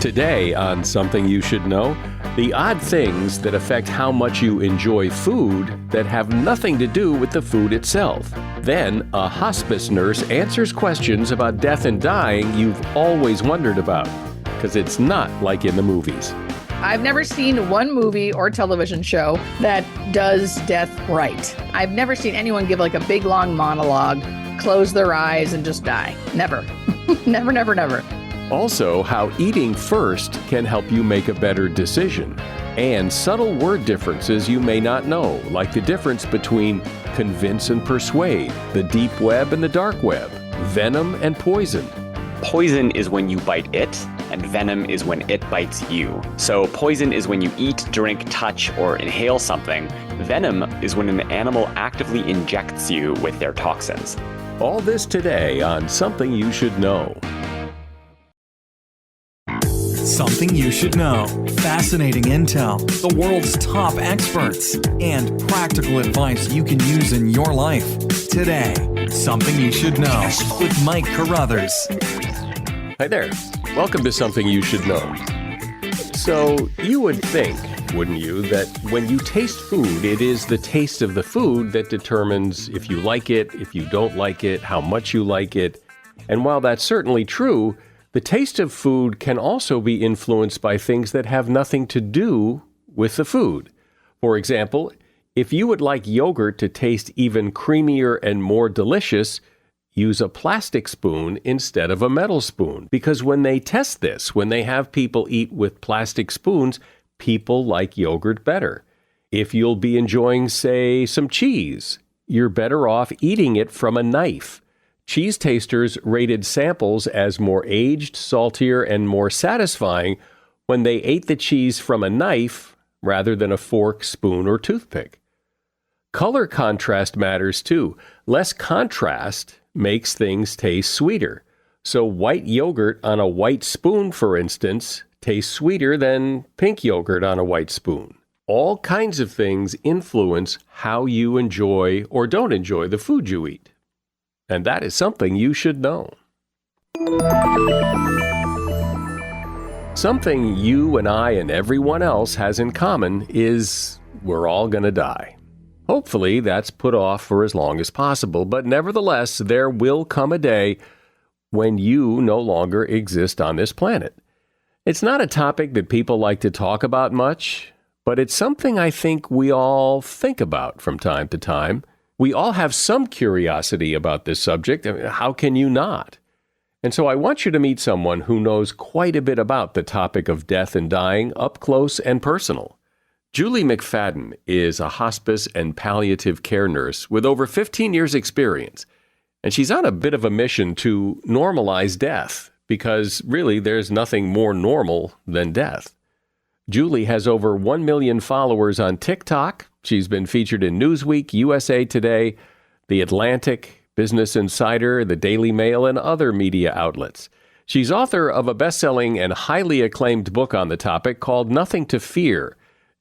Today on Something You Should Know, the odd things that affect how much you enjoy food that have nothing to do with the food itself. Then, a hospice nurse answers questions about death and dying you've always wondered about, because it's not like in the movies. I've never seen one movie or television show that does death right. I've never seen anyone give like a big long monologue, close their eyes, and just die. Never. Never, never, never. Also, how eating first can help you make a better decision. And subtle word differences you may not know, like the difference between convince and persuade, the deep web and the dark web, venom and poison. Poison is when you bite it, and venom is when it bites you. So poison is when you eat, drink, touch, or inhale something. Venom is when an animal actively injects you with their toxins. All this today on Something You Should Know. Something you should know. Fascinating intel, the world's top experts, and practical advice you can use in your life. Today, Something You Should Know with Mike Carruthers. Hi there. Welcome to Something You Should Know. So, you would think, wouldn't you, that when you taste food, it is the taste of the food that determines if you like it, if you don't like it, how much you like it. And while that's certainly true, the taste of food can also be influenced by things that have nothing to do with the food. For example, if you would like yogurt to taste even creamier and more delicious, use a plastic spoon instead of a metal spoon. Because when they test this, when they have people eat with plastic spoons, people like yogurt better. If you'll be enjoying, say, some cheese, you're better off eating it from a knife. Cheese tasters rated samples as more aged, saltier, and more satisfying when they ate the cheese from a knife rather than a fork, spoon, or toothpick. Color contrast matters too. Less contrast makes things taste sweeter. So white yogurt on a white spoon, for instance, tastes sweeter than pink yogurt on a white spoon. All kinds of things influence how you enjoy or don't enjoy the food you eat. And that is something you should know. Something you and I and everyone else has in common is we're all going to die. Hopefully that's put off for as long as possible, but nevertheless, there will come a day when you no longer exist on this planet. It's not a topic that people like to talk about much, but it's something I think we all think about from time to time. We all have some curiosity about this subject. I mean, how can you not? And so I want you to meet someone who knows quite a bit about the topic of death and dying up close and personal. Julie McFadden is a hospice and palliative care nurse with over 15 years' experience. And she's on a bit of a mission to normalize death because really there's nothing more normal than death. Julie has over 1 million followers on TikTok. She's been featured in Newsweek, USA Today, The Atlantic, Business Insider, The Daily Mail, and other media outlets. She's author of a best-selling and highly acclaimed book on the topic called Nothing to Fear,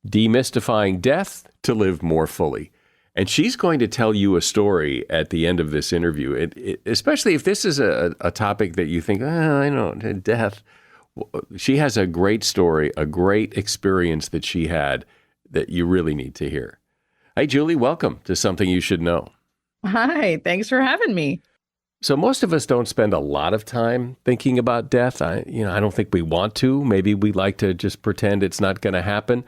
Demystifying Death to Live More Fully. And she's going to tell you a story at the end of this interview, especially if this is a topic that you think, I know, death. She has a great story, a great experience that she had that you really need to hear. Hey, Julie, welcome to Something You Should Know. Hi, thanks for having me. So most of us don't spend a lot of time thinking about death. I don't think we want to. Maybe we like to just pretend it's not going to happen.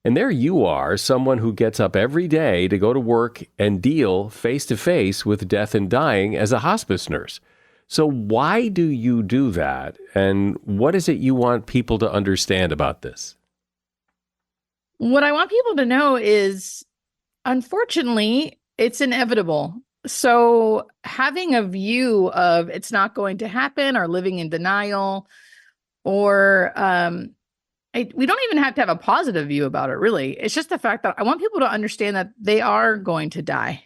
And there you are, someone who gets up every day to go to work and deal face to face with death and dying as a hospice nurse. So why do you do that? And what is it you want people to understand about this? What I want people to know is, unfortunately, it's inevitable. So having a view of it's not going to happen or living in denial or we don't even have to have a positive view about it, really. It's just the fact that I want people to understand that they are going to die.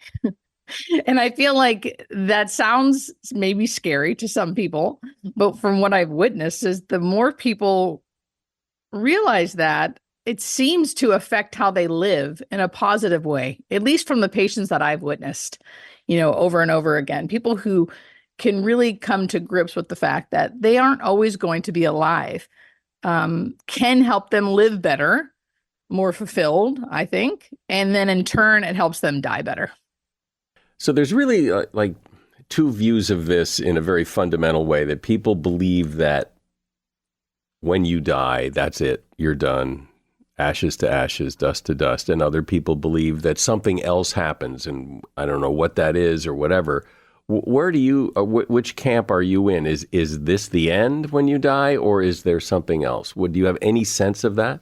And I feel like that sounds maybe scary to some people, but from what I've witnessed is the more people realize that, it seems to affect how they live in a positive way, at least from the patients that I've witnessed, over and over again. People who can really come to grips with the fact that they aren't always going to be alive. can help them live better, more fulfilled, I think. And then in turn, it helps them die better. So there's really like two views of this in a very fundamental way, that people believe that when you die, that's it, you're done, ashes to ashes, dust to dust. And other people believe that something else happens, and I don't know what that is or whatever. Where do you, which camp are you in? Is this the end when you die, or is there something else? Do you have any sense of that?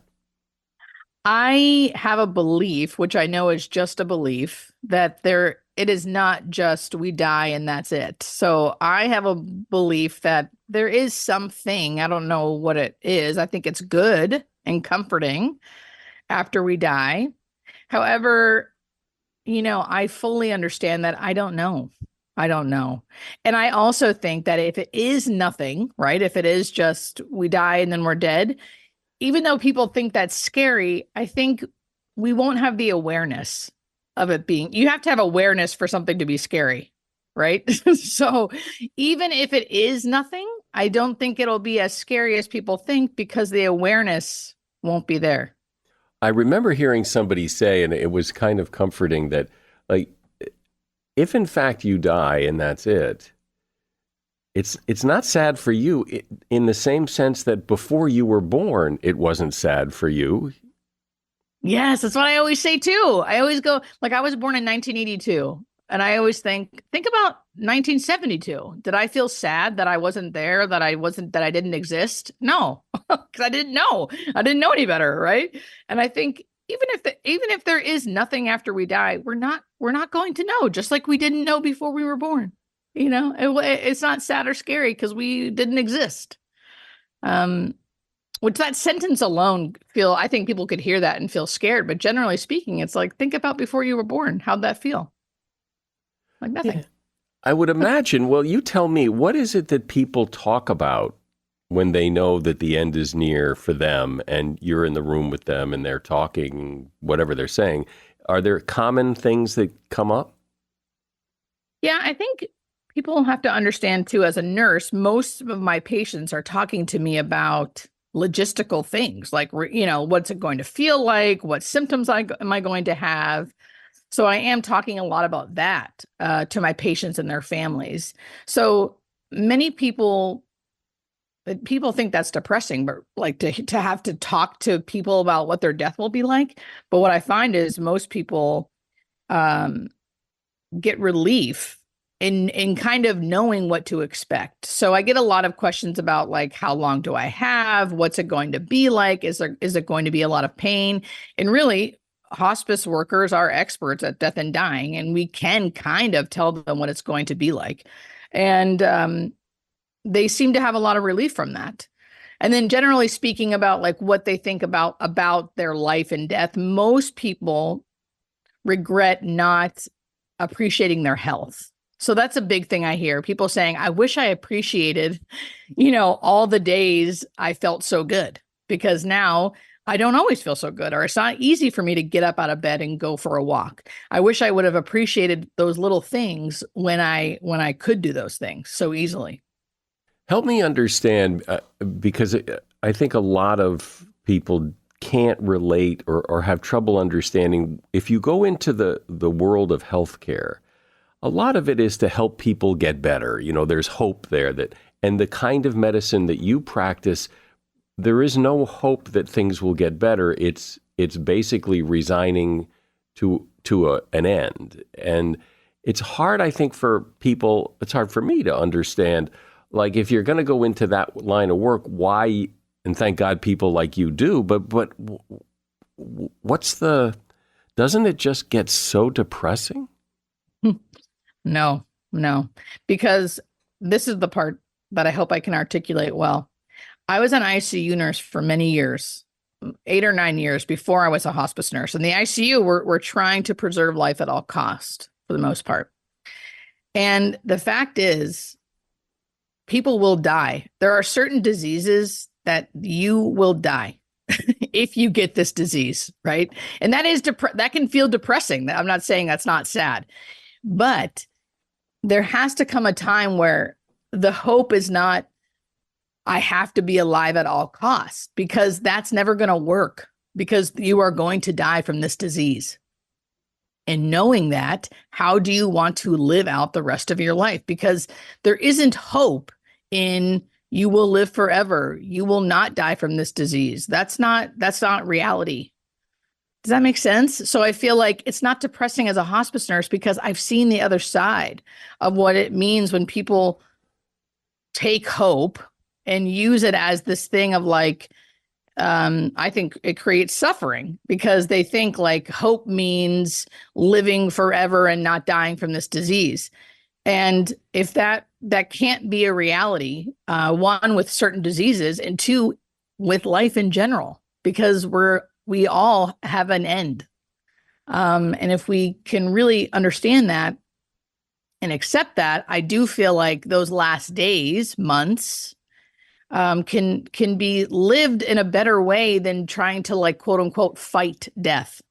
I have a belief, which I know is just a belief, that it is not just we die and that's it. So I have a belief that there is something, I don't know what it is. I think it's good and comforting after we die. However, I fully understand that I don't know. I don't know. And I also think that if it is nothing, right? If it is just we die and then we're dead, even though people think that's scary, I think we won't have the awareness of it being, you have to have awareness for something to be scary, right? So even if it is nothing, I don't think it'll be as scary as people think, because the awareness won't be there. I remember hearing somebody say, and it was kind of comforting, that like, if in fact you die and that's it, it's not sad for you in the same sense that before you were born, it wasn't sad for you. Yes, that's what I always say too. I always go, like, I was born in 1982, and I always think about 1972. Did I feel sad that I wasn't there, that I didn't exist? No, because I didn't know. I didn't know any better, right? And I think even if there is nothing after we die, we're not going to know, just like we didn't know before we were born. It's not sad or scary because we didn't exist. Which that sentence alone, I think people could hear that and feel scared. But generally speaking, it's like, think about before you were born. How'd that feel? Like nothing. Yeah. I would imagine. Well, you tell me, what is it that people talk about when they know that the end is near for them, and you're in the room with them and they're talking, whatever they're saying? Are there common things that come up? Yeah, I think people have to understand too, as a nurse, most of my patients are talking to me about logistical things, like, what's it going to feel like? What symptoms am I going to have? So I am talking a lot about that to my patients and their families. So many people think that's depressing, but like to have to talk to people about what their death will be like. But what I find is most people get relief in kind of knowing what to expect. So I get a lot of questions about, like, how long do I have? What's it going to be like? Is it going to be a lot of pain? And really, hospice workers are experts at death and dying, and we can kind of tell them what it's going to be like. And they seem to have a lot of relief from that. And then generally speaking about like what they think about their life and death, most people regret not appreciating their health. So that's a big thing I hear. People saying, I wish I appreciated, all the days I felt so good, because now I don't always feel so good, or it's not easy for me to get up out of bed and go for a walk. I wish I would have appreciated those little things when I could do those things so easily. Help me understand, because I think a lot of people can't relate or have trouble understanding. If you go into the world of healthcare, a lot of it is to help people get better. There's hope there, and the kind of medicine that you practice, there is no hope that things will get better. It's basically resigning to an end. And it's hard, I think, for people, it's hard for me to understand, like, if you're going to go into that line of work, why, and thank God people like you do, but doesn't it just get so depressing? No, because this is the part that I hope I can articulate well. I was an ICU nurse for many years, 8 or 9 years before I was a hospice nurse. And the ICU, we're trying to preserve life at all cost for the most part. And the fact is, people will die. There are certain diseases that you will die if you get this disease, right? And that is that can feel depressing. I'm not saying that's not sad, but there has to come a time where the hope is not I have to be alive at all costs, because that's never going to work, because you are going to die from this disease. And knowing that, how do you want to live out the rest of your life? Because there isn't hope in you will live forever. You will not die from this disease. That's not reality. Does that make sense? So I feel like it's not depressing as a hospice nurse, because I've seen the other side of what it means when people take hope and use it as this thing of like, I think it creates suffering, because they think like hope means living forever and not dying from this disease. And if that can't be a reality, one, with certain diseases, and two, with life in general, because we all have an end. And if we can really understand that and accept that, I do feel like those last days, months, can be lived in a better way than trying to, like, quote unquote, fight death.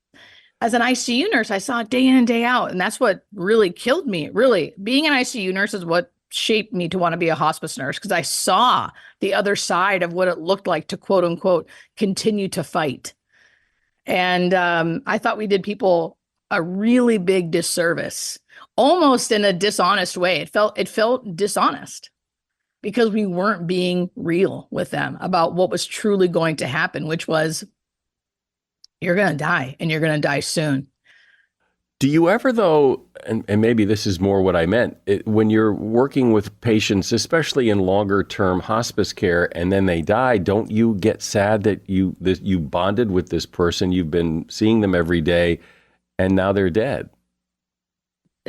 As an ICU nurse, I saw it day in and day out. And that's what really killed me. Really, being an ICU nurse is what shaped me to want to be a hospice nurse, because I saw the other side of what it looked like to, quote unquote, continue to fight. And I thought we did people a really big disservice, almost in a dishonest way. It felt dishonest, because we weren't being real with them about what was truly going to happen, which was, you're going to die, and you're going to die soon. Do you ever, though, and maybe this is more what I meant, when you're working with patients, especially in longer term hospice care, and then they die, don't you get sad that you bonded with this person, you've been seeing them every day, and now they're dead?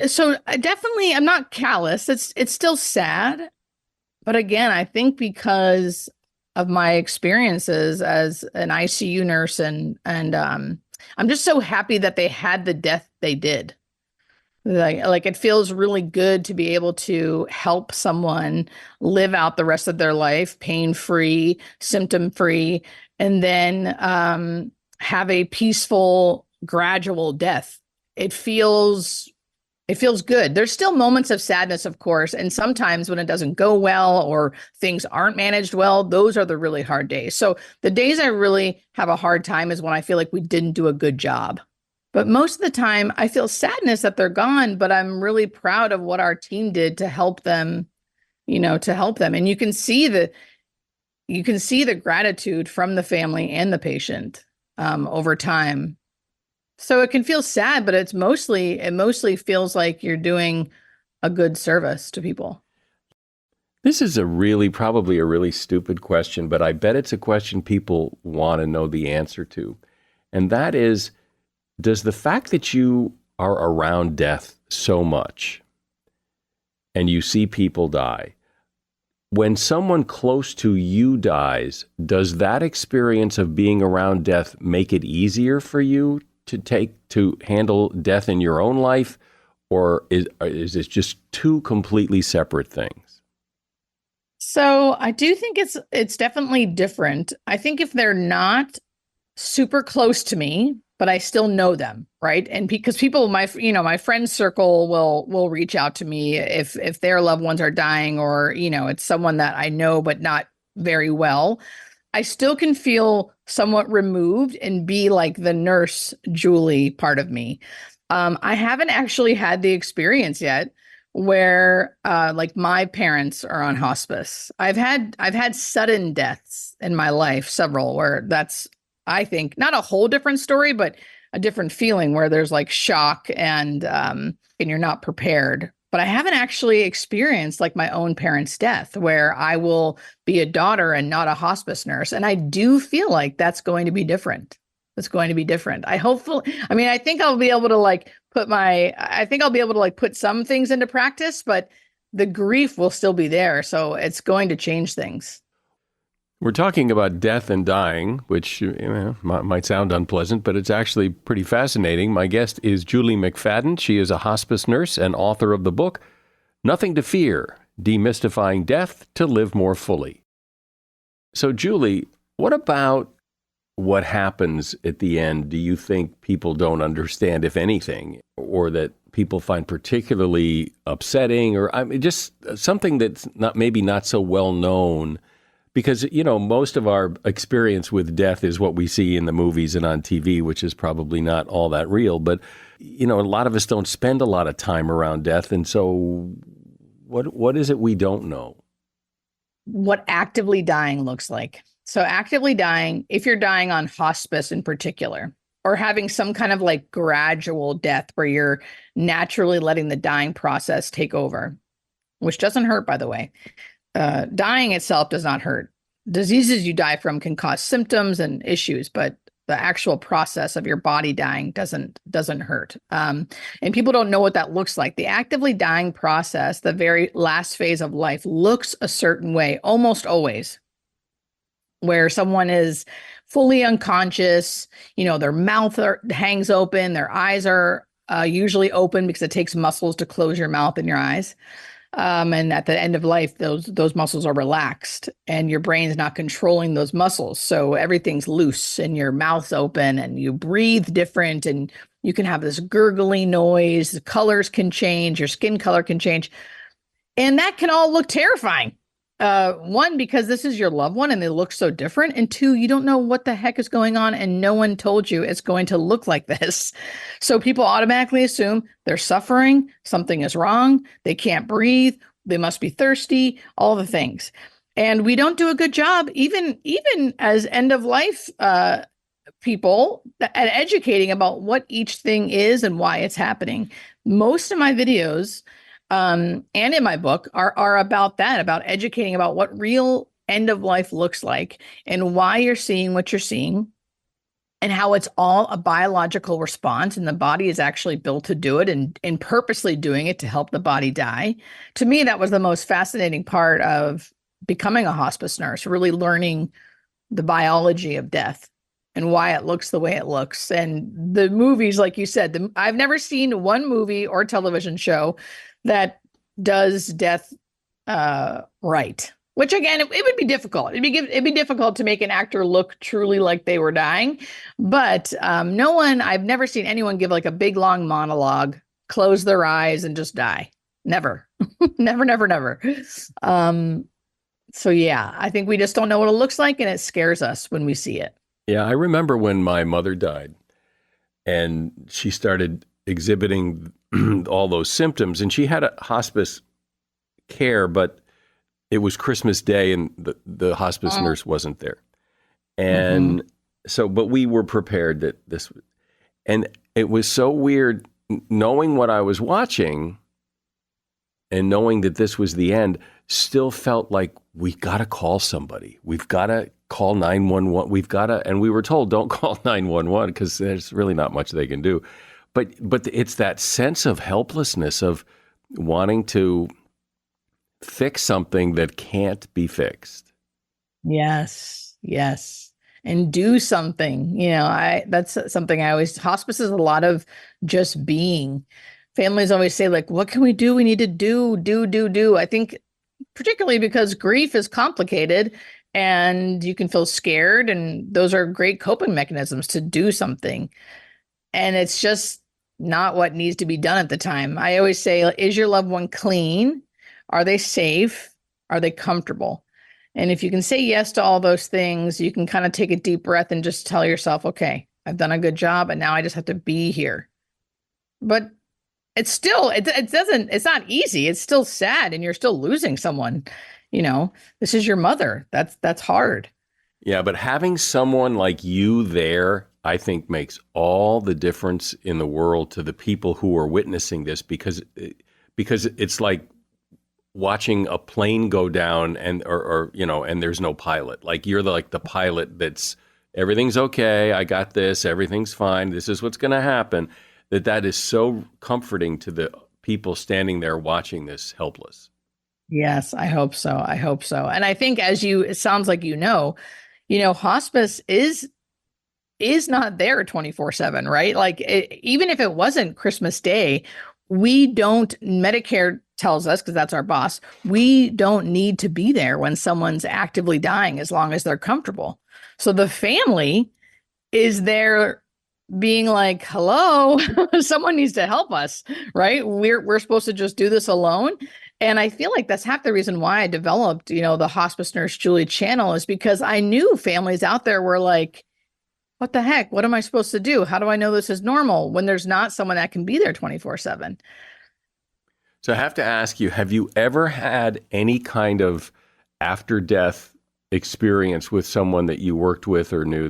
So definitely, I'm not callous. It's still sad. But again, I think because of my experiences as an ICU nurse, and I'm just so happy that they had the death they did. Like it feels really good to be able to help someone live out the rest of their life pain-free, symptom-free, and then have a peaceful, gradual death. It feels good. There's still moments of sadness, of course. And sometimes when it doesn't go well or things aren't managed well, those are the really hard days. So the days I really have a hard time is when I feel like we didn't do a good job. But most of the time I feel sadness that they're gone, but I'm really proud of what our team did to help them, And you can see the gratitude from the family and the patient over time. So it can feel sad, but it mostly feels like you're doing a good service to people. This is probably a really stupid question, but I bet it's a question people want to know the answer to. And that is, does the fact that you are around death so much and you see people die, when someone close to you dies, does that experience of being around death make it easier for you to handle death in your own life, or is it just two completely separate things? So I do think it's definitely different. I think if they're not super close to me, but I still know them, right? And because people, my friend circle will reach out to me if their loved ones are dying, or it's someone that I know but not very well. I still can feel somewhat removed and be like the nurse Julie part of me. I haven't actually had the experience yet where like my parents are on hospice. I've had sudden deaths in my life, several, where that's, I think, not a whole different story, but a different feeling where there's like shock and you're not prepared. But I haven't actually experienced like my own parents' death, where I will be a daughter and not a hospice nurse. And I do feel like that's going to be different. It's going to be different. I think I'll be able to put some things into practice, but the grief will still be there. So it's going to change things. We're talking about death and dying, which might sound unpleasant, but it's actually pretty fascinating. My guest is Julie McFadden. She is a hospice nurse and author of the book, Nothing to Fear, Demystifying Death to Live More Fully. So, Julie, what about what happens at the end do you think people don't understand, if anything, or that people find particularly upsetting, or just something that's not so well known Because, most of our experience with death is what we see in the movies and on TV, which is probably not all that real. But, a lot of us don't spend a lot of time around death. And so what is it we don't know? What actively dying looks like. So actively dying, if you're dying on hospice in particular, or having some kind of like gradual death where you're naturally letting the dying process take over, which doesn't hurt, by the way. Dying itself does not hurt. Diseases you die from can cause symptoms and issues, but the actual process of your body dying doesn't hurt. And people don't know what that looks like. The actively dying process, the very last phase of life, looks a certain way, almost always, where someone is fully unconscious, their mouth hangs open, their eyes are usually open because it takes muscles to close your mouth and your eyes. And at the end of life, those muscles are relaxed and your brain's not controlling those muscles. So everything's loose and your mouth's open and you breathe different and you can have this gurgling noise. The colors can change, your skin color can change. And that can all look terrifying. One, because this is your loved one and they look so different. And two, you don't know what the heck is going on and no one told you it's going to look like this. So people automatically assume they're suffering, something is wrong, they can't breathe, they must be thirsty, all the things. And we don't do a good job, even as end of life people, at educating about what each thing is and why it's happening. Most of my videos and in my book are about that, about educating about what real end of life looks like and why you're seeing what you're seeing and how it's all a biological response and the body is actually built to do it and purposely doing it to help the body die. To me, that was the most fascinating part of becoming a hospice nurse, really learning the biology of death and why it looks the way it looks. And the movies, like you said, I've never seen one movie or television show that does death right. Which again, it would be difficult. It'd be difficult to make an actor look truly like they were dying. But I've never seen anyone give like a big long monologue, close their eyes, and just die. Never, never. So yeah, I think we just don't know what it looks like, and it scares us when we see it. Yeah, I remember when my mother died, and she started exhibiting all those symptoms, and she had a hospice care, but it was Christmas Day and the hospice nurse wasn't there. And so, but we were prepared that this, and it was so weird knowing what I was watching and knowing that this was the end, still felt like we got to call somebody. We've got to call 911. And we were told, don't call 911 because there's really not much they can do. But it's that sense of helplessness of wanting to fix something that can't be fixed. Yes. And do something. That's something hospice is a lot of just being. Families always say, like, what can we do? We need to do. I think particularly because grief is complicated and you can feel scared, and those are great coping mechanisms to do something. And it's just not what needs to be done at the time. I always say, is your loved one clean? Are they safe? Are they comfortable? And if you can say yes to all those things, you can kind of take a deep breath and just tell yourself, okay, I've done a good job and now I just have to be here. But it's still, it's not easy. It's still sad and you're still losing someone. This is your mother. That's hard. Yeah, but having someone like you there, I think, makes all the difference in the world to the people who are witnessing this, because it's like watching a plane go down and there's no pilot. Like you're the pilot that's everything's okay. I got this. Everything's fine. This is what's going to happen. That is so comforting to the people standing there watching this helpless. Yes, I hope so. And I think it sounds like hospice is not there 24/7, right? Like even if it wasn't Christmas Day, Medicare tells us, because that's our boss, we don't need to be there when someone's actively dying as long as they're comfortable. So the family is there being like, hello, someone needs to help us, right? We're supposed to just do this alone. And I feel like that's half the reason why I developed, the Hospice Nurse Julie channel, is because I knew families out there were like, what the heck? What am I supposed to do? How do I know this is normal when there's not someone that can be there 24/7? So I have to ask you, have you ever had any kind of after death experience with someone that you worked with or knew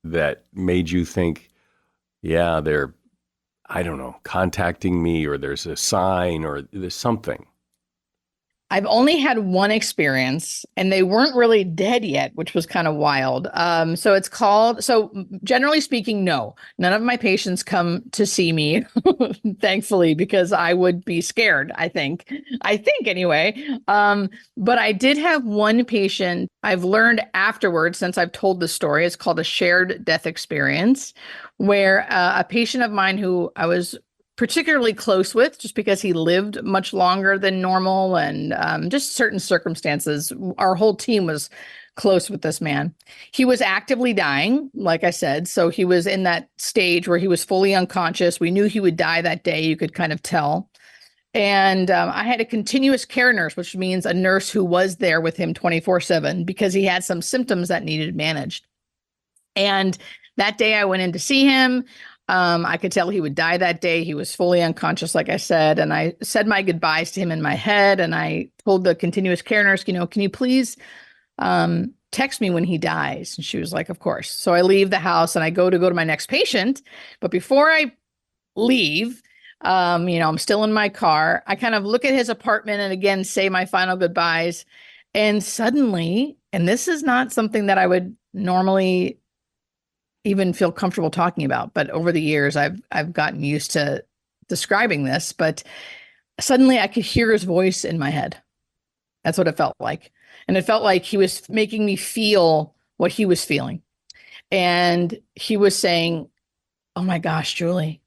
that made you think, yeah, they're, I don't know, contacting me, or there's a sign, or there's something? I've only had one experience, and they weren't really dead yet, which was kind of wild. So generally speaking, no, none of my patients come to see me, thankfully, because I would be scared, I think anyway. But I did have one patient I've learned afterwards, since I've told the story. It's called a shared death experience, where a patient of mine who I was particularly close with, just because he lived much longer than normal, and just certain circumstances. Our whole team was close with this man. He was actively dying, like I said. So he was in that stage where he was fully unconscious. We knew he would die that day. You could kind of tell. And I had a continuous care nurse, which means a nurse who was there with him 24/7, because he had some symptoms that needed managed. And that day I went in to see him. I could tell he would die that day. He was fully unconscious, like I said, and I said my goodbyes to him in my head. And I told the continuous care nurse, can you please text me when he dies? And she was like, of course. So I leave the house and I go to my next patient. But before I leave, I'm still in my car. I kind of look at his apartment and again say my final goodbyes. And suddenly, and this is not something that I would normally even feel comfortable talking about, but over the years I've gotten used to describing this, but suddenly I could hear his voice in my head. That's what it felt like. And it felt like he was making me feel what he was feeling. And he was saying, oh my gosh, Julie.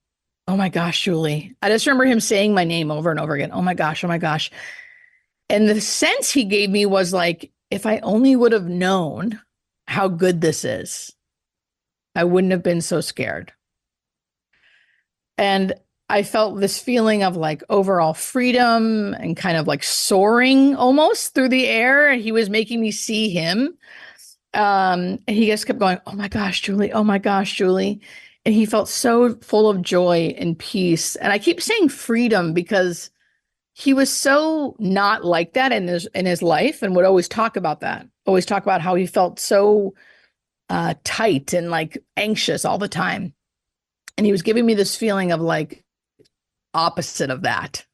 Oh my gosh, Julie. I just remember him saying my name over and over again. Oh my gosh, oh my gosh. And the sense he gave me was like, if I only would have known how good this is, I wouldn't have been so scared. And I felt this feeling of like overall freedom and kind of like soaring almost through the air. And he was making me see him. And he just kept going, oh my gosh, Julie. Oh my gosh, Julie. And he felt so full of joy and peace. And I keep saying freedom because he was so not like that in his life, and would always talk about that. Always talk about how he felt so tight and like anxious all the time. And he was giving me this feeling of like opposite of that.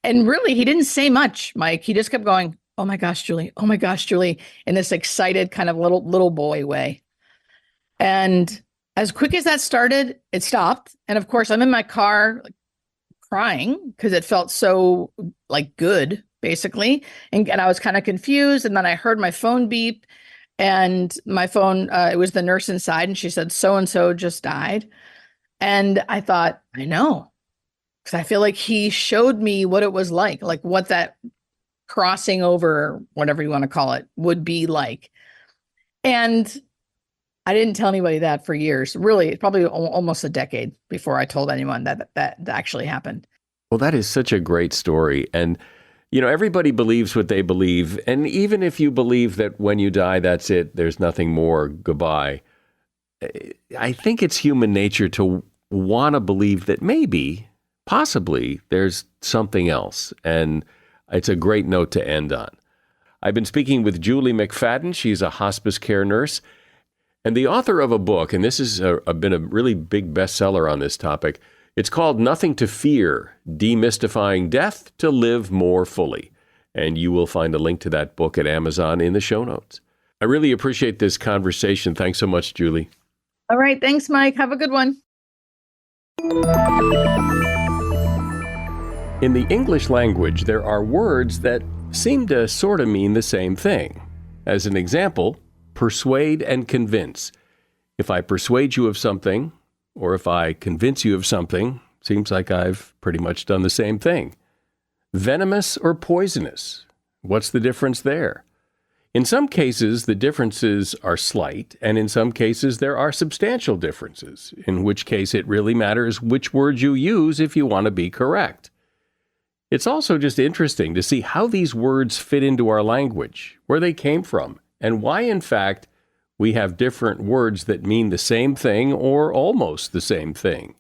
And really, he didn't say much, Mike. He just kept going, oh my gosh, Julie. Oh my gosh, Julie, in this excited kind of little boy way. And as quick as that started, it stopped. And of course, I'm in my car like, crying because it felt so like good, basically. And I was kind of confused. And then I heard my phone beep. And my phone, it was the nurse inside, and she said, so-and-so just died. And I thought, I know, because I feel like he showed me what it was like what that crossing over, whatever you want to call it, would be like. And I didn't tell anybody that for years, really, probably almost a decade before I told anyone that actually happened. Well, that is such a great story. And everybody believes what they believe. And even if you believe that when you die, that's it, there's nothing more, goodbye. I think it's human nature to want to believe that maybe, possibly, there's something else. And it's a great note to end on. I've been speaking with Julie McFadden. She's a hospice care nurse and the author of a book, and this has been a really big bestseller on this topic. It's called Nothing to Fear, Demystifying Death to Live More Fully. And you will find a link to that book at Amazon in the show notes. I really appreciate this conversation. Thanks so much, Julie. All right. Thanks, Mike. Have a good one. In the English language, there are words that seem to sort of mean the same thing. As an example, persuade and convince. If I persuade you of something, or if I convince you of something, seems like I've pretty much done the same thing. Venomous or poisonous? What's the difference there? In some cases, the differences are slight, and in some cases, there are substantial differences, in which case it really matters which word you use if you want to be correct. It's also just interesting to see how these words fit into our language, where they came from, and why, in fact, we have different words that mean the same thing or almost the same thing.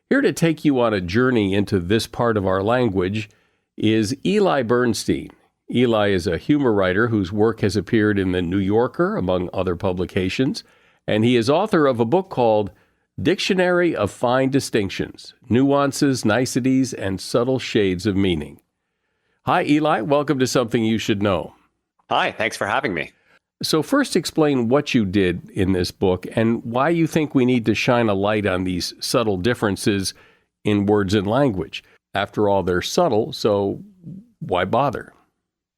Here to take you on a journey into this part of our language is Eli Bernstein. Eli is a humor writer whose work has appeared in The New Yorker, among other publications, and he is author of a book called Dictionary of Fine Distinctions, Nuances, Niceties, and Subtle Shades of Meaning. Hi, Eli. Welcome to Something You Should Know. Hi, thanks for having me. So first, explain what you did in this book and why you think we need to shine a light on these subtle differences in words and language. After all, they're subtle, so why bother?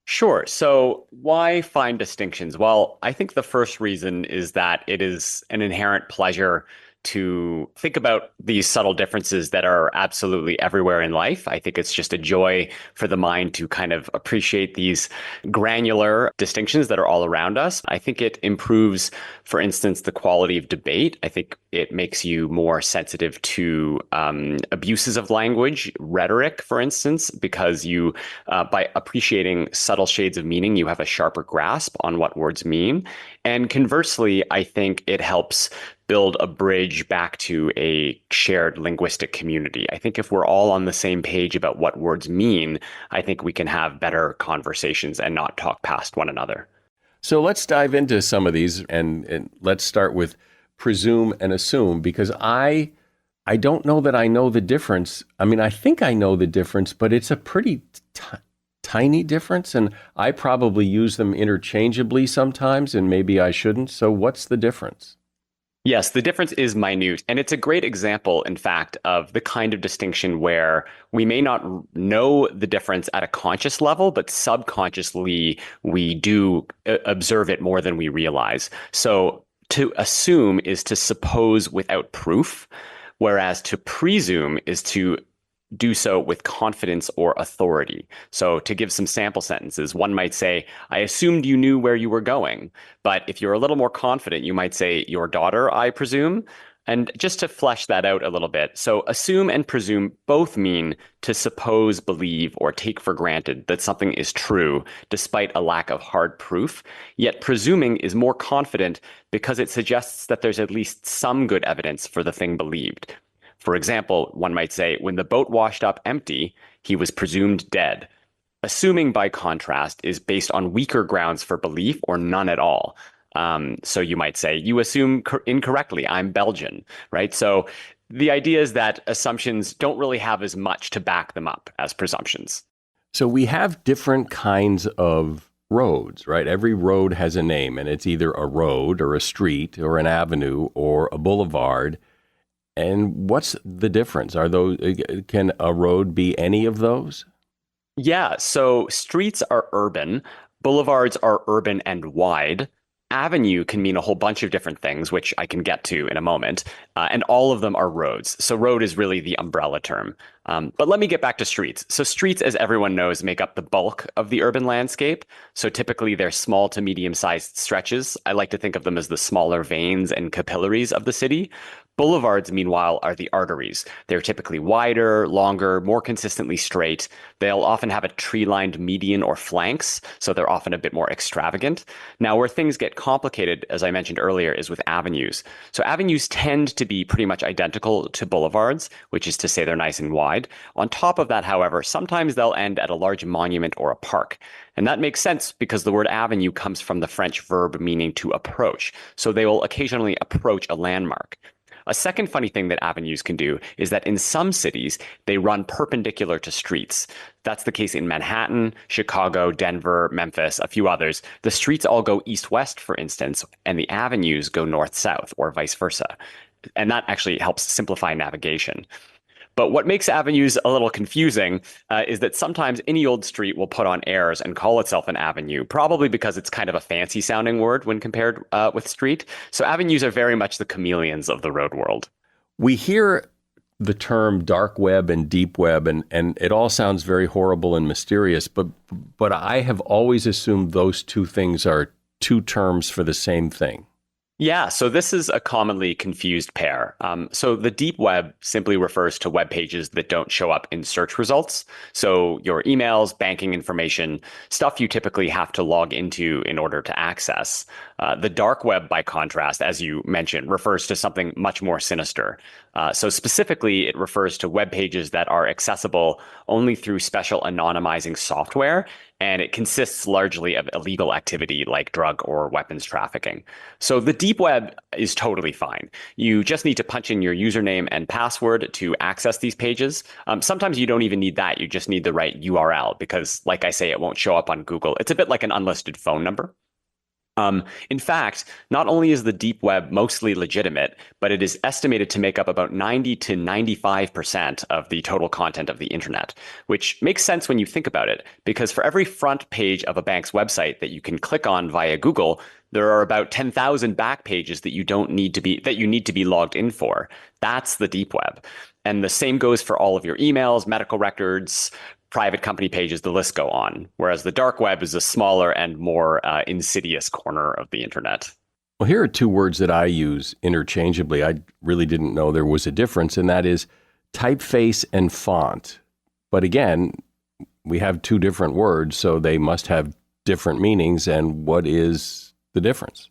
Sure. So why find distinctions? Well, I think the first reason is that it is an inherent pleasure to think about these subtle differences that are absolutely everywhere in life. I think it's just a joy for the mind to kind of appreciate these granular distinctions that are all around us. I think it improves, for instance, the quality of debate. I think it makes you more sensitive to abuses of language, rhetoric, for instance, because you, by appreciating subtle shades of meaning, you have a sharper grasp on what words mean. And conversely, I think it helps build a bridge back to a shared linguistic community. I think if we're all on the same page about what words mean, I think we can have better conversations and not talk past one another. So let's dive into some of these, and let's start with presume and assume, because I don't know that I know the difference. I mean, I think I know the difference, but it's a pretty tiny difference, and I probably use them interchangeably sometimes, and maybe I shouldn't. So what's the difference? Yes, the difference is minute. And it's a great example, in fact, of the kind of distinction where we may not know the difference at a conscious level, but subconsciously we do observe it more than we realize. So to assume is to suppose without proof, whereas to presume is to do so with confidence or authority. So to give some sample sentences, one might say, I assumed you knew where you were going. But if you're a little more confident, you might say, your daughter, I presume. And just to flesh that out a little bit. So assume and presume both mean to suppose, believe, or take for granted that something is true, despite a lack of hard proof. Yet presuming is more confident because it suggests that there's at least some good evidence for the thing believed. For example, one might say, when the boat washed up empty, he was presumed dead. Assuming, by contrast, is based on weaker grounds for belief or none at all. So you might say, you assume incorrectly, I'm Belgian, right? So the idea is that assumptions don't really have as much to back them up as presumptions. So we have different kinds of roads, right? Every road has a name, and it's either a road or a street or an avenue or a boulevard. And what's the difference? Can a road be any of those? Yeah, so streets are urban, boulevards are urban and wide. Avenue can mean a whole bunch of different things, which I can get to in a moment, and all of them are roads. So road is really the umbrella term. But let me get back to streets. So streets, as everyone knows, make up the bulk of the urban landscape. So typically they're small to medium-sized stretches. I like to think of them as the smaller veins and capillaries of the city. Boulevards, meanwhile, are the arteries. They're typically wider, longer, more consistently straight. They'll often have a tree-lined median or flanks, so they're often a bit more extravagant. Now, where things get complicated, as I mentioned earlier, is with avenues. So avenues tend to be pretty much identical to boulevards, which is to say they're nice and wide. On top of that, however, sometimes they'll end at a large monument or a park. And that makes sense because the word avenue comes from the French verb meaning to approach. So they will occasionally approach a landmark. A second funny thing that avenues can do is that in some cities, they run perpendicular to streets. That's the case in Manhattan, Chicago, Denver, Memphis, a few others. The streets all go east-west, for instance, and the avenues go north-south, or vice versa. And that actually helps simplify navigation. But what makes avenues a little confusing is that sometimes any old street will put on airs and call itself an avenue, probably because it's kind of a fancy sounding word when compared with street. So avenues are very much the chameleons of the road world. We hear the term dark web and deep web, and it all sounds very horrible and mysterious, but I have always assumed those two things are two terms for the same thing. Yeah, so this is a commonly confused pair. So the deep web simply refers to web pages that don't show up in search results. So your emails, banking information, stuff you typically have to log into in order to access. The dark web, by contrast, as you mentioned, refers to something much more sinister. So specifically, it refers to web pages that are accessible only through special anonymizing software, and it consists largely of illegal activity like drug or weapons trafficking. So the deep web is totally fine. You just need to punch in your username and password to access these pages. Sometimes you don't even need that. You just need the right URL because, like I say, it won't show up on Google. It's a bit like an unlisted phone number. In fact, not only is the deep web mostly legitimate, but it is estimated to make up about 90 to 95% of the total content of the internet, which makes sense when you think about it, because for every front page of a bank's website that you can click on via Google, there are about 10,000 back pages that you need to be logged in for. That's the deep web. And the same goes for all of your emails, medical records, private company pages, the list go on. Whereas the dark web is a smaller and more insidious corner of the internet. Well, here are two words that I use interchangeably. I really didn't know there was a difference, and that is typeface and font. But again, we have two different words, so they must have different meanings. And what is the difference?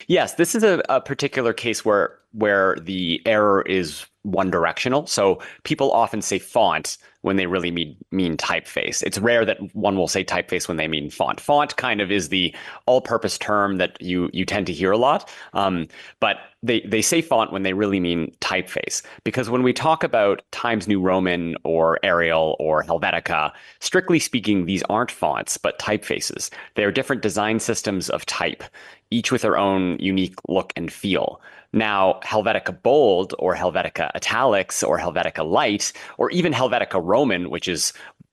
Yes, this is a particular case where the error is one directional. So people often say font when they really mean typeface. It's rare that one will say typeface when they mean font. Font kind of is the all-purpose term that you tend to hear a lot. But they say font when they really mean typeface. Because when we talk about Times New Roman or Arial or Helvetica, strictly speaking, these aren't fonts, but typefaces. They're different design systems of type, each with their own unique look and feel. Now, Helvetica Bold or Helvetica Italics or Helvetica Light or even Helvetica Roman, which is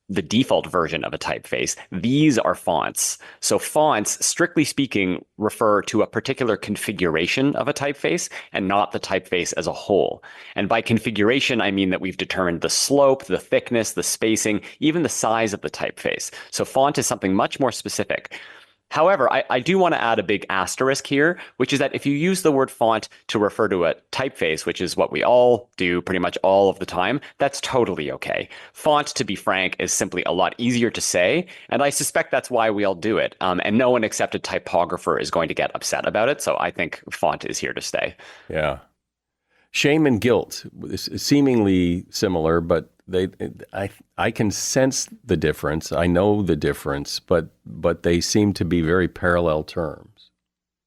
the default version of a typeface, these are fonts. So fonts, strictly speaking, refer to a particular configuration of a typeface and not the typeface as a whole. And by configuration, I mean that we've determined the slope, the thickness, the spacing, even the size of the typeface. So font is something much more specific. However, I do want to add a big asterisk here, which is that if you use the word font to refer to a typeface, which is what we all do pretty much all of the time, that's totally okay. Font, to be frank, is simply a lot easier to say, and I suspect that's why we all do it. And no one except a typographer is going to get upset about it, so I think font is here to stay. Yeah. Shame and guilt, seemingly similar, but I can sense the difference. I know the difference, but they seem to be very parallel terms.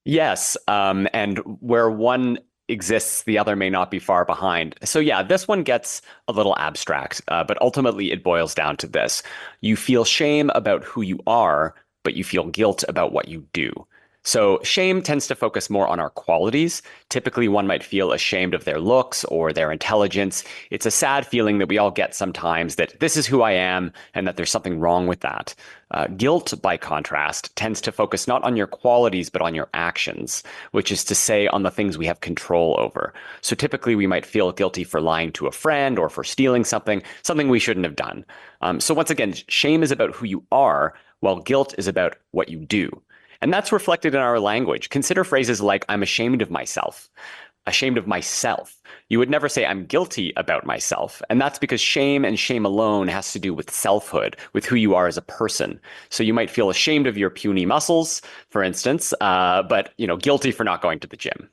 Yes, and where one exists, the other may not be far behind. So yeah, this one gets a little abstract, but ultimately it boils down to this. You feel shame about who you are, but you feel guilt about what you do. So shame tends to focus more on our qualities. Typically, one might feel ashamed of their looks or their intelligence. It's a sad feeling that we all get sometimes, that this is who I am and that there's something wrong with that. Guilt, by contrast, tends to focus not on your qualities, but on your actions, which is to say on the things we have control over. So typically, we might feel guilty for lying to a friend or for stealing something we shouldn't have done. So once again, shame is about who you are, while guilt is about what you do. And that's reflected in our language. Consider phrases like, I'm ashamed of myself, ashamed of myself. You would never say, I'm guilty about myself. And that's because shame and shame alone has to do with selfhood, with who you are as a person. So you might feel ashamed of your puny muscles, for instance, but guilty for not going to the gym.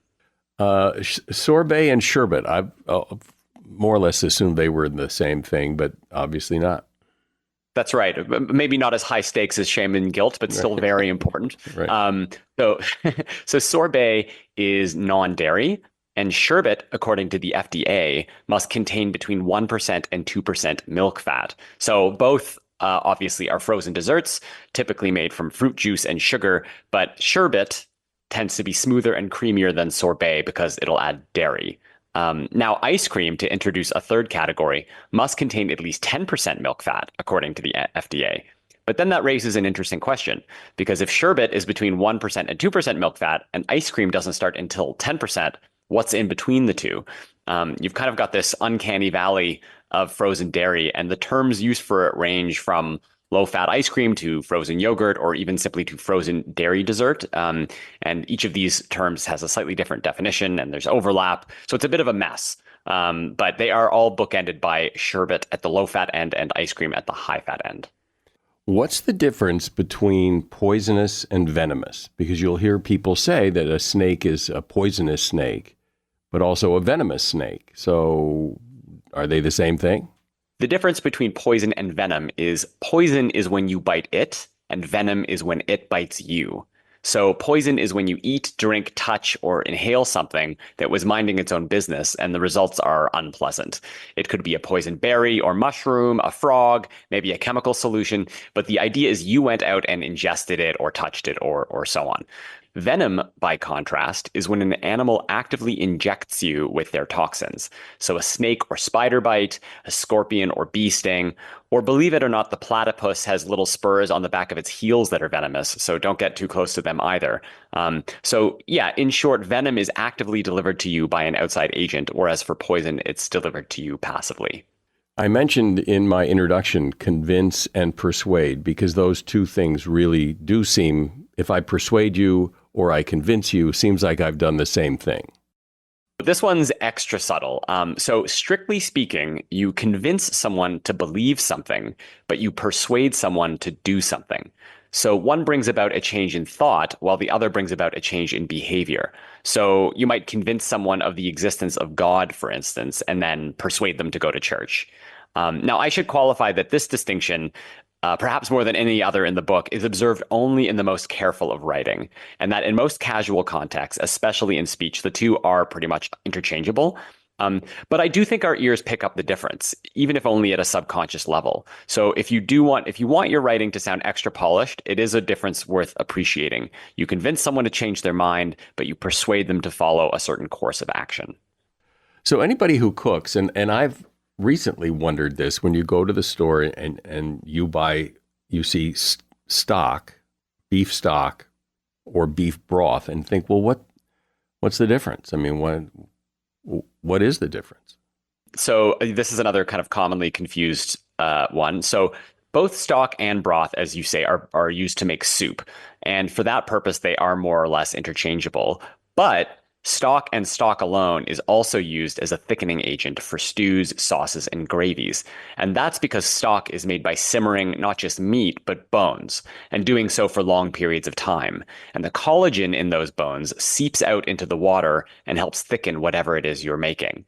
Sorbet and Sherbet, I more or less assumed they were the same thing, but obviously not. That's right. Maybe not as high stakes as shame and guilt, but still very important. Right. So sorbet is non-dairy, and sherbet, according to the FDA, must contain between 1% and 2% milk fat. So both obviously are frozen desserts, typically made from fruit juice and sugar, but sherbet tends to be smoother and creamier than sorbet because it'll add dairy. Now, ice cream, to introduce a third category, must contain at least 10% milk fat, according to the FDA. But then that raises an interesting question, because if sherbet is between 1% and 2% milk fat, and ice cream doesn't start until 10%, what's in between the two? You've kind of got this uncanny valley of frozen dairy, and the terms used for it range from low-fat ice cream to frozen yogurt, or even simply to frozen dairy dessert. And each of these terms has a slightly different definition, and there's overlap. So it's a bit of a mess. But they are all bookended by sherbet at the low-fat end and ice cream at the high-fat end. What's the difference between poisonous and venomous? Because you'll hear people say that a snake is a poisonous snake, but also a venomous snake. So are they the same thing? The difference between poison and venom is poison is when you bite it, and venom is when it bites you. So poison is when you eat, drink, touch, or inhale something that was minding its own business, and the results are unpleasant. It could be a poison berry or mushroom, a frog, maybe a chemical solution, but the idea is you went out and ingested it or touched it or so on. Venom, by contrast, is when an animal actively injects you with their toxins. So a snake or spider bite, a scorpion or bee sting, or believe it or not, the platypus has little spurs on the back of its heels that are venomous, so don't get too close to them either. So yeah, in short, venom is actively delivered to you by an outside agent, whereas for poison, it's delivered to you passively. I mentioned in my introduction, convince and persuade, because those two things really do seem, if I persuade you or I convince you, seems like I've done the same thing. This one's extra subtle. So strictly speaking, you convince someone to believe something, but you persuade someone to do something. So one brings about a change in thought, while the other brings about a change in behavior. So you might convince someone of the existence of God, for instance, and then persuade them to go to church. Now, I should qualify that this distinction, perhaps more than any other in the book, is observed only in the most careful of writing, and that in most casual contexts, especially in speech, the two are pretty much interchangeable. But I do think our ears pick up the difference, even if only at a subconscious level. So if you want your writing to sound extra polished, it is a difference worth appreciating. You convince someone to change their mind, but you persuade them to follow a certain course of action. So anybody who cooks, and I've recently wondered this, when you go to the store and you see stock, beef stock or beef broth, and think, well, what's the difference? I mean, what is the difference? So this is another kind of commonly confused one. So both stock and broth, as you say, are used to make soup. And for that purpose, they are more or less interchangeable. But stock and stock alone is also used as a thickening agent for stews, sauces, and gravies. And that's because stock is made by simmering not just meat, but bones, and doing so for long periods of time. And the collagen in those bones seeps out into the water and helps thicken whatever it is you're making.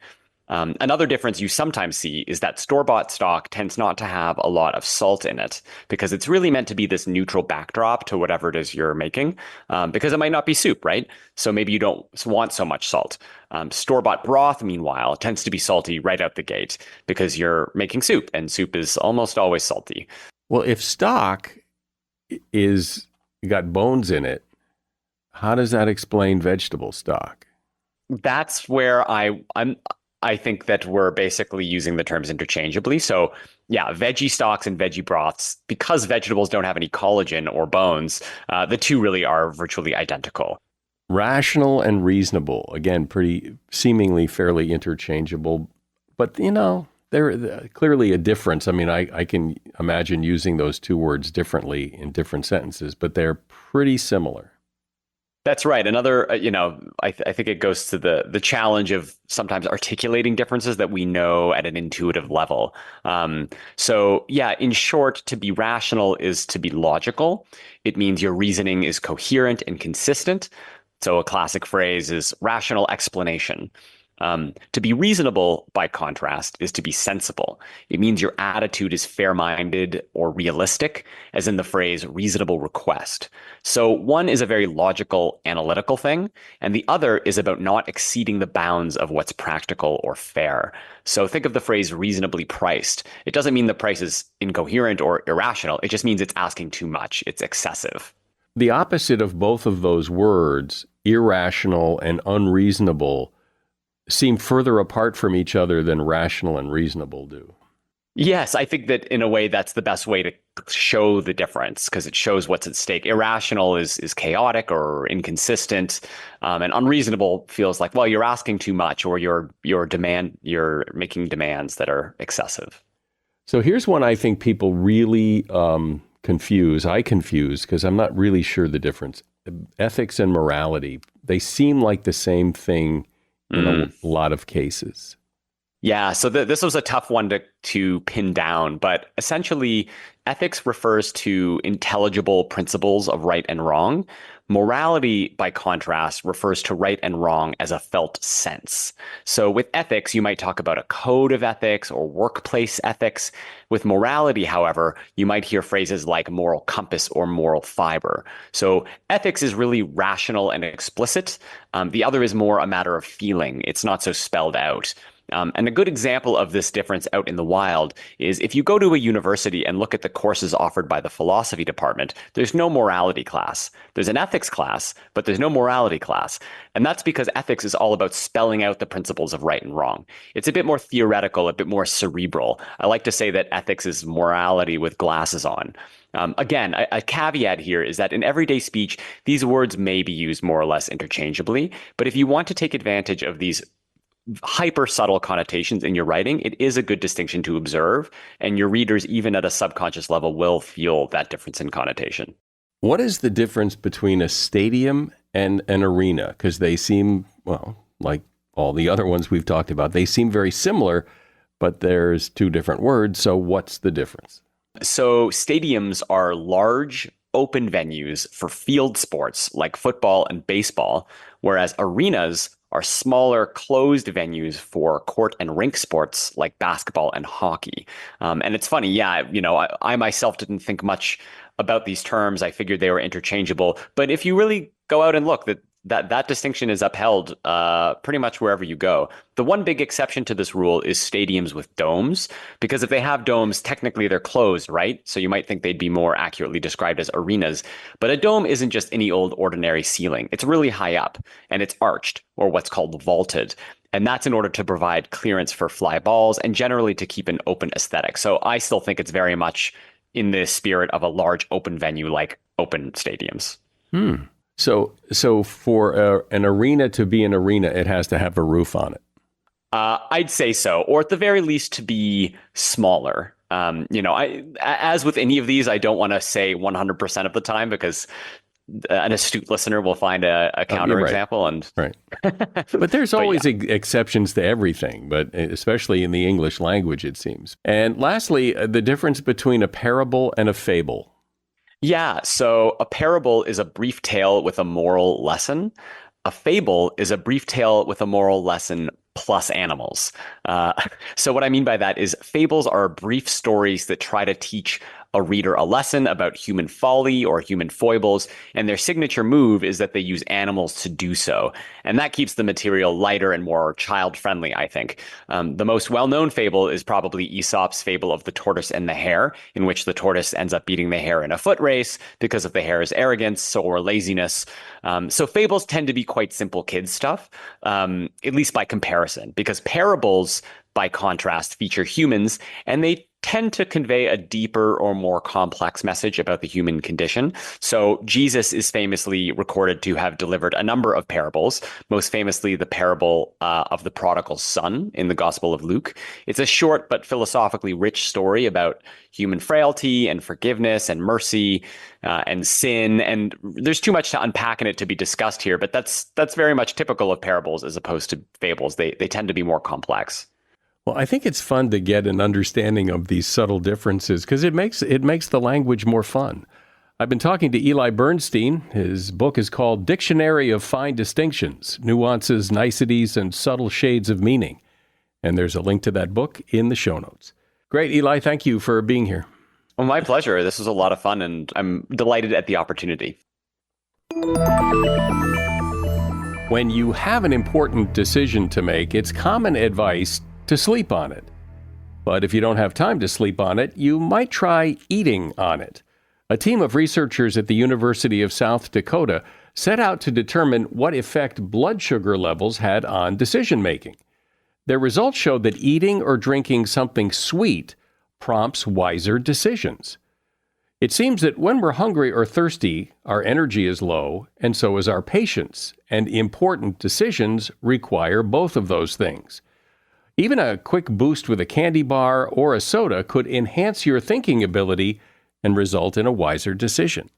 Another difference you sometimes see is that store-bought stock tends not to have a lot of salt in it, because it's really meant to be this neutral backdrop to whatever it is you're making, because it might not be soup, right? So maybe you don't want so much salt. Store-bought broth, meanwhile, tends to be salty right out the gate because you're making soup, and soup is almost always salty. Well, if stock is got bones in it, how does that explain vegetable stock? That's where I think that we're basically using the terms interchangeably. So yeah, veggie stocks and veggie broths, because vegetables don't have any collagen or bones, the two really are virtually identical. Rational and reasonable, again, pretty seemingly fairly interchangeable, but there's clearly a difference. I mean, I can imagine using those two words differently in different sentences, but they're pretty similar. That's right. Another, I think it goes to the challenge of sometimes articulating differences that we know at an intuitive level. So yeah, in short, to be rational is to be logical. It means your reasoning is coherent and consistent. So a classic phrase is rational explanation. To be reasonable, by contrast, is to be sensible. It means your attitude is fair-minded or realistic, as in the phrase reasonable request. So one is a very logical, analytical thing, and the other is about not exceeding the bounds of what's practical or fair. So think of the phrase reasonably priced. It doesn't mean the price is incoherent or irrational. It just means it's asking too much. It's excessive. The opposite of both of those words, irrational and unreasonable, seem further apart from each other than rational and reasonable do. Yes, I think that in a way that's the best way to show the difference, because it shows what's at stake. Irrational is chaotic or inconsistent, and unreasonable feels like, well, you're asking too much, or you're making demands that are excessive. So here's one I think people really confuse. I confuse because I'm not really sure the difference. Ethics and morality, they seem like the same thing in a lot of cases. Yeah, so this was a tough one to pin down, but essentially ethics refers to intelligible principles of right and wrong. Morality, by contrast, refers to right and wrong as a felt sense. So with ethics, you might talk about a code of ethics or workplace ethics. With morality, however, you might hear phrases like moral compass or moral fiber. So ethics is really rational and explicit. The other is more a matter of feeling. It's not so spelled out. And a good example of this difference out in the wild is if you go to a university and look at the courses offered by the philosophy department, there's no morality class. There's an ethics class, but there's no morality class. And that's because ethics is all about spelling out the principles of right and wrong. It's a bit more theoretical, a bit more cerebral. I like to say that ethics is morality with glasses on. Again, a caveat here is that in everyday speech, these words may be used more or less interchangeably. But if you want to take advantage of these hyper subtle connotations in your writing, it is a good distinction to observe, and your readers, even at a subconscious level, will feel that difference in connotation. What is the difference between a stadium and an arena? Because they seem, well, like all the other ones we've talked about, they seem very similar, but there's two different words. So what's the difference? So stadiums are large, open venues for field sports like football and baseball, whereas arenas are smaller, closed venues for court and rink sports like basketball and hockey. And it's funny, I myself didn't think much about these terms. I figured they were interchangeable. But if you really go out and look, that distinction is upheld pretty much wherever you go. The one big exception to this rule is stadiums with domes, because if they have domes, technically they're closed, right? So you might think they'd be more accurately described as arenas. But a dome isn't just any old ordinary ceiling. It's really high up, and it's arched, or what's called vaulted. And that's in order to provide clearance for fly balls and generally to keep an open aesthetic. So I still think it's very much in the spirit of a large open venue like open stadiums. So for an arena to be an arena, it has to have a roof on it. I'd say so, or at the very least to be smaller. As with any of these, I don't want to say 100% of the time because an astute listener will find a counterexample. Right. But there's always exceptions to everything, but especially in the English language, it seems. And lastly, the difference between a parable and a fable. Yeah, so a parable is a brief tale with a moral lesson. A fable is a brief tale with a moral lesson plus animals. So what I mean by that is fables are brief stories that try to teach a reader a lesson about human folly or human foibles, and their signature move is that they use animals to do so. And that keeps the material lighter and more child-friendly, I think. The most well-known fable is probably Aesop's fable of the tortoise and the hare, in which the tortoise ends up beating the hare in a foot race because of the hare's arrogance or laziness. So fables tend to be quite simple kids stuff, at least by comparison, because parables, by contrast, feature humans, and they tend to convey a deeper or more complex message about the human condition. So Jesus is famously recorded to have delivered a number of parables, most famously the parable of the prodigal son in the Gospel of Luke. It's a short but philosophically rich story about human frailty and forgiveness and mercy and sin. And there's too much to unpack in it to be discussed here, but that's very much typical of parables as opposed to fables. They tend to be more complex. Well, I think it's fun to get an understanding of these subtle differences because it makes the language more fun. I've been talking to Eli Bernstein. His book is called Dictionary of Fine Distinctions, Nuances, Niceties, and Subtle Shades of Meaning. And there's a link to that book in the show notes. Great, Eli. Thank you for being here. Well, my pleasure. This was a lot of fun, and I'm delighted at the opportunity. When you have an important decision to make, it's common advice to sleep on it. But if you don't have time to sleep on it, you might try eating on it. A team of researchers at the University of South Dakota set out to determine what effect blood sugar levels had on decision-making. Their results showed that eating or drinking something sweet prompts wiser decisions. It seems that when we're hungry or thirsty, our energy is low, and so is our patience, and important decisions require both of those things. Even a quick boost with a candy bar or a soda could enhance your thinking ability and result in a wiser decision.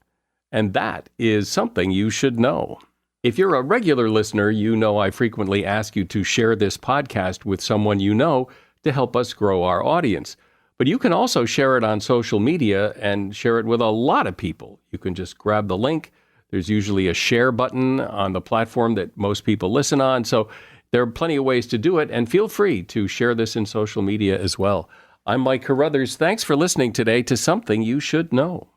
And that is something you should know. If you're a regular listener, you know I frequently ask you to share this podcast with someone you know to help us grow our audience. But you can also share it on social media and share it with a lot of people. You can just grab the link. There's usually a share button on the platform that most people listen on. So there are plenty of ways to do it, and feel free to share this in social media as well. I'm Mike Carruthers. Thanks for listening today to Something You Should Know.